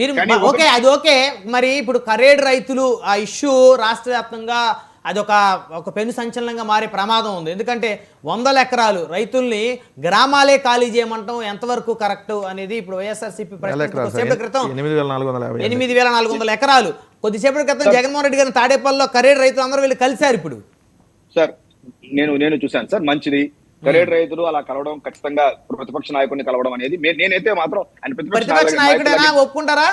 మీరు ఓకే, అది ఓకే. మరి ఇప్పుడు కరేడ్ రైతులు ఆ ఇష్యూ రాష్ట్ర వ్యాప్తంగా అది ఒక పెను సంచలనంగా మారే ప్రమాదం ఉంది. ఎందుకంటే 100 ఎకరాలు రైతుల్ని గ్రామాలే ఖాళీ చేయమంటాం ఎంతవరకు కరెక్ట్ అనేది ఇప్పుడు వైఎస్ఆర్సీపీ కొద్దిసేపటి క్రితం 8,400 ఎకరాలు కొద్దిసేపటి క్రితం జగన్మోహన్ రెడ్డి గారిని తాడేపల్లిలో కరేడ్ రైతులు అందరూ వెళ్ళి కలిశారు. ఇప్పుడు సార్ నేను చూశాను సార్, మంచిది. కరేడ్ రైతులు అలా కలవడం, ఖచ్చితంగా ప్రతిపక్ష నాయకుడిని కలవడం అనేది నేనైతే మాత్రం ఆయన ప్రతిపక్ష నాయకుడైనా ఒప్పుకుంటారా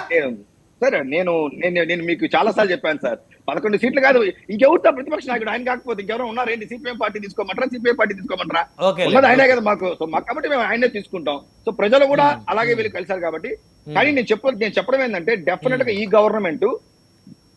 సార్? నేను మీకు చాలా సార్లు చెప్పాను సార్, 11 సీట్లు కాదు, ఇంకెవరితో ప్రతిపక్ష నాయకుడు ఆయన కాకపోతే ఇంకెవరో ఉన్నారేంటి? సిపిఎం పార్టీ తీసుకోమంటారా, సిపిఐ పార్టీ తీసుకోమంటారా? ఉన్నది ఆయనే కదా మాకు. సో మాకు కాబట్టి మేము ఆయనే తీసుకుంటాం. సో ప్రజలు కూడా అలాగే వీళ్ళు కలిశారు కాబట్టి. కానీ నేను చెప్పడం ఏంటంటే, డెఫినెట్ గా ఈ గవర్నమెంట్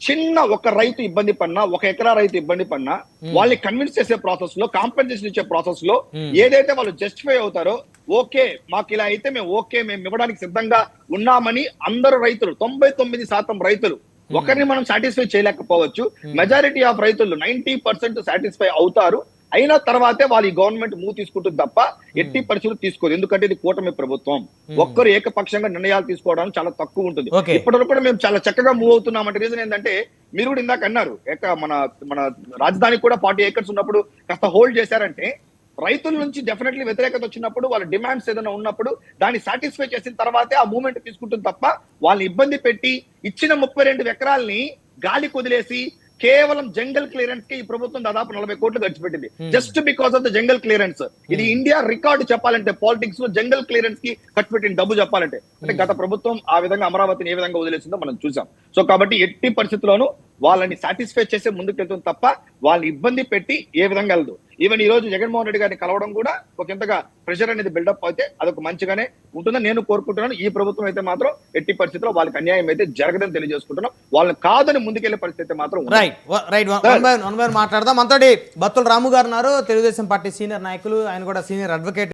చిన్న ఒక రైతు ఇబ్బంది పడినా, 1 ఎకరా రైతు ఇబ్బంది పడినా వాళ్ళని కన్విన్స్ చేసే ప్రాసెస్ లో, కాంపెన్సేషన్ ఇచ్చే ప్రాసెస్ లో ఏదైతే వాళ్ళు జస్టిఫై అవుతారో, ఓకే మాకు ఇలా అయితే మేము ఇవ్వడానికి సిద్ధంగా ఉన్నామని అందరూ రైతులు 99% రైతులు, ఒకరిని మనం సాటిస్ఫై చేయలేకపోవచ్చు, మెజారిటీ ఆఫ్ రైతులు 90% సాటిస్ఫై అవుతారు. అయిన తర్వాతే వాళ్ళు ఈ గవర్నమెంట్ మూవ్ తీసుకుంటుంది తప్ప ఎట్టి పరిస్థితులు తీసుకోదు. ఎందుకంటే ఇది కూటమి ప్రభుత్వం. ఒక్కరు ఏకపక్షంగా నిర్ణయాలు తీసుకోవడానికి చాలా తక్కువ ఉంటుంది. ఇప్పటివరకు కూడా మేము చాలా చక్కగా మూవ్ అవుతున్నాం. అంటే రీజన్ ఏంటంటే, మీరు కూడా ఇందాక అన్నారు, మన రాజధానికి కూడా 40 ఏకర్స్ ఉన్నప్పుడు కాస్త హోల్డ్ చేశారంటే, రైతుల నుంచి డెఫినెట్లీ వ్యతిరేకత వచ్చినప్పుడు, వాళ్ళ డిమాండ్స్ ఏదైనా ఉన్నప్పుడు దాన్ని సాటిస్ఫై చేసిన తర్వాతే ఆ మూవ్మెంట్ తీసుకుంటుంది తప్ప వాళ్ళని ఇబ్బంది పెట్టి ఇచ్చిన 32 ఎకరాల్ని గాలి కొదిలేసి కేవలం జంగల్ క్లియరెన్స్ కి ఈ ప్రభుత్వం దాదాపు 40 కోట్లు ఖర్చు పెట్టింది. Just because of the jungle clearance. ఇది ఇండియా రికార్డు చెప్పాలంటే, పాలిటిక్స్ లో జంగల్ క్లియరెన్స్ కి ఖర్చు పెట్టిన డబ్బు చెప్పాలంటే. అంటే గత ప్రభుత్వం ఆ విధంగా అమరావతిని ఏ విధంగా వదిలేసిందో మనం చూసాం. సో కాబట్టి ఎట్టి పరిస్థితుల్లోనూ వాళ్ళని సాటిస్ఫై చేసే ముందుకెళ్తుంది తప్ప వాళ్ళని ఇబ్బంది పెట్టి ఏ విధంగా వెళ్ళదు. ఈవెన్ ఈ రోజు జగన్మోహన్ రెడ్డి గారిని కలవడం కూడా ఒక ఇంతగా ప్రెషర్ అనేది బిల్డప్ అయితే అదొక మంచిగానే ఉంటుందని నేను కోరుకుంటున్నాను. ఈ ప్రభుత్వం అయితే మాత్రం ఎట్టి పరిస్థితుల్లో వాళ్ళకి అన్యాయం అయితే జరగదని తెలియజేసుకుంటున్నాం. వాళ్ళని కాదని ముందుకెళ్లే పరిస్థితి మాత్రం మాట్లాడదాం. మనతోటి బత్తుల రాము గారు ఉన్నారు, తెలుగుదేశం పార్టీ సీనియర్ నాయకులు, ఆయన కూడా సీనియర్ అడ్వకేట్.